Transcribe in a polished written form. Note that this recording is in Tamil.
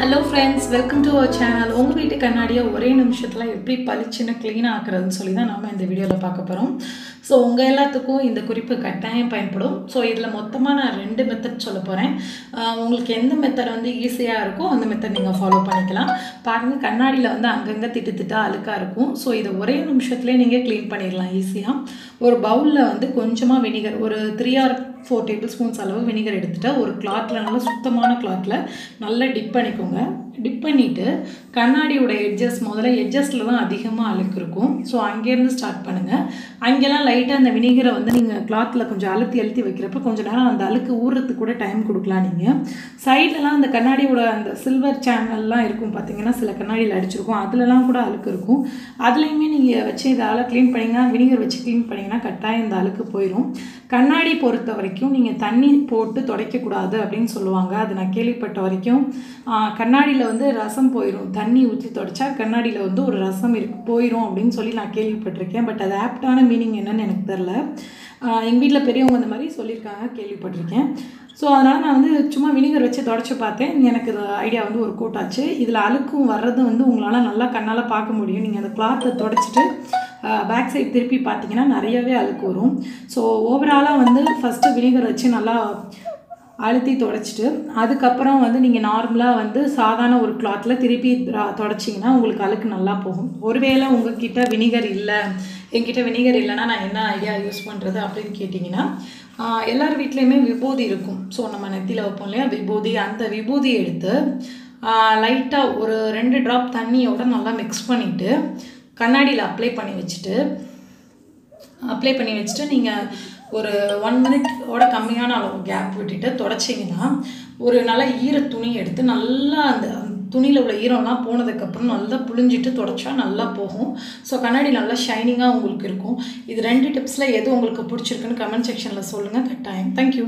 Hello friends, welcome to our channel. உங்க வீட்டு கண்ணாடியை ஒரே நிமிஷத்துல எப்படி பளிச்சுன்னு க்ளீன் ஆக்குறதுன்னு சொல்லி தான் நாம இந்த வீடியோல பார்க்க போறோம். சோ உங்க எல்லாத்துக்கும் இந்த குறிப்பு கட்டாயம் பயன்படும். சோ இதுல மொத்தமா நான் ரெண்டு மெத்தட் சொல்ல போறேன். உங்களுக்கு எந்த மெத்தட் வந்து ஈஸியா இருக்கோ அந்த மெத்தட் நீங்க ஃபாலோ பண்ணிக்கலாம். பாருங்க கண்ணாடியில வந்து அங்கங்க திட்டு அழுக்கா இருக்கும். சோ இத ஒரே நிமிஷத்துலயே நீங்க க்ளீன் பண்ணிடலாம் ஈஸியா. ஒரு பவுல்ல வந்து கொஞ்சமா வினிகர் ஒரு 3 or 4 tablespoons அளவு வினிகர் எடுத்துட்டு ஒரு கிளாத்ல நல்ல சுத்தமான கிளாத்ல நல்லா டிப் பண்ணிக்கோங்க. டிப் பண்ணிட்டு கண்ணாடியோட எட்ஜஸ் முதல்ல எட்ஜஸ்ல தான் அதிகமா அழுக்கு இருக்கும். சோ அங்க இருந்து ஸ்டார்ட் பண்ணுங்க. அங்கெல்லாம் லைட்டா அந்த வினிகரை வந்து நீங்க கிளாத்ல கொஞ்சம் அழுத்தி வைக்கிறப்ப கொஞ்ச நேரம் அந்த அழுக்கு ஊறதுக்கு கூட டைம் கொடுக்கலாம் நீங்க. சைடுலலாம் அந்த கண்ணாடியோட அந்த சில்வர் சேனல்லாம் இருக்கும் பாத்தீங்கன்னா சில கண்ணாடியில அடிச்சிருக்கும். அதுலலாம் கூட அழுக்கு இருக்கும். அதுலயுமே நீங்க வச்சு இதால க்ளீன் பண்ணீங்கன்னா வினிகர் வச்சு க்ளீன் பண்ணீங்கன்னா கட்டாயம் இந்த அழுக்கு போயிடும். கண்ணாடி பொறுத்த வரைக்கும் நீங்க தண்ணி போட்டு துடைக்க கூடாது அப்படின்னு சொல்லுவாங்க. அது நான் கேள்விப்பட்ட வரைக்கும் கண்ணாடியில வந்து ரசம் போயிடும். தண்ணி ஊற்றி துடைச்சா கண்ணாடியில வந்து ஒரு ரசம் போயிடும் அப்படின்னு சொல்லி நான் கேள்விப்பட்டிருக்கேன். பட் அது ஆப்டான மீனிங் என்னன்னு எனக்கு தெரியல. எங்கள் வீட்டில் பெரியவங்க அந்த மாதிரி சொல்லியிருக்காங்க, கேள்விப்பட்டிருக்கேன். ஸோ அதனால் நான் வந்து சும்மா வினிகர் வச்சு துடைச்சி பார்த்தேன். எனக்கு இது ஐடியா வந்து ஒரு கோட்டாச்சு. இதில் அழுக்கும் வர்றது வந்து உங்களால் நல்லா கண்ணால் பார்க்க முடியும். நீங்கள் அந்த கிளாத்தை துடைச்சிட்டு பேக் சைட் திருப்பி பார்த்தீங்கன்னா நிறையவே அழுக்கு வரும். ஸோ ஓவராலாக வந்து ஃபஸ்ட்டு வினிகர் வச்சு நல்லா அழுத்தி துடைச்சிட்டு அதுக்கப்புறம் வந்து நீங்கள் நார்மலாக வந்து சாதாரண ஒரு கிளாத்தில் திருப்பி துடைச்சிங்கன்னா உங்களுக்கு அழுக்கு நல்லா போகும். ஒருவேளை உங்ககிட்ட வினிகர் இல்லை, என்கிட்ட வினிகர் இல்லைன்னா நான் என்ன ஐடியா யூஸ் பண்ணுறது அப்படின்னு கேட்டிங்கன்னா எல்லார் வீட்லேயுமே விபூதி இருக்கும். ஸோ நம்ம நெத்தியில் வைப்போம் இல்லையா விபூதி, அந்த விபூதி எடுத்து லைட்டாக ஒரு 2 ட்ராப் தண்ணியோட நல்லா மிக்ஸ் பண்ணிவிட்டு கண்ணாடியில் அப்ளை பண்ணி வச்சுட்டு நீங்கள் ஒரு 1 மினிட்டோட கம்மியான அளவு கேப் விட்டுட்டு தொடச்சிங்கன்னா ஒரு நல்ல ஈர துணி எடுத்து நல்லா அந்த துணியில் உள்ள ஈரம்லாம் போனதுக்கப்புறம் நல்லா புழிஞ்சிட்டு தொடச்சா நல்லா போகும். ஸோ கண்ணாடி நல்லா ஷைனிங்காக உங்களுக்கு இருக்கும். இது 2 டிப்ஸில் எது உங்களுக்கு பிடிச்சிருக்குன்னு கமெண்ட் செக்ஷனில் சொல்லுங்கள். கட்டாயம். தேங்க்யூ.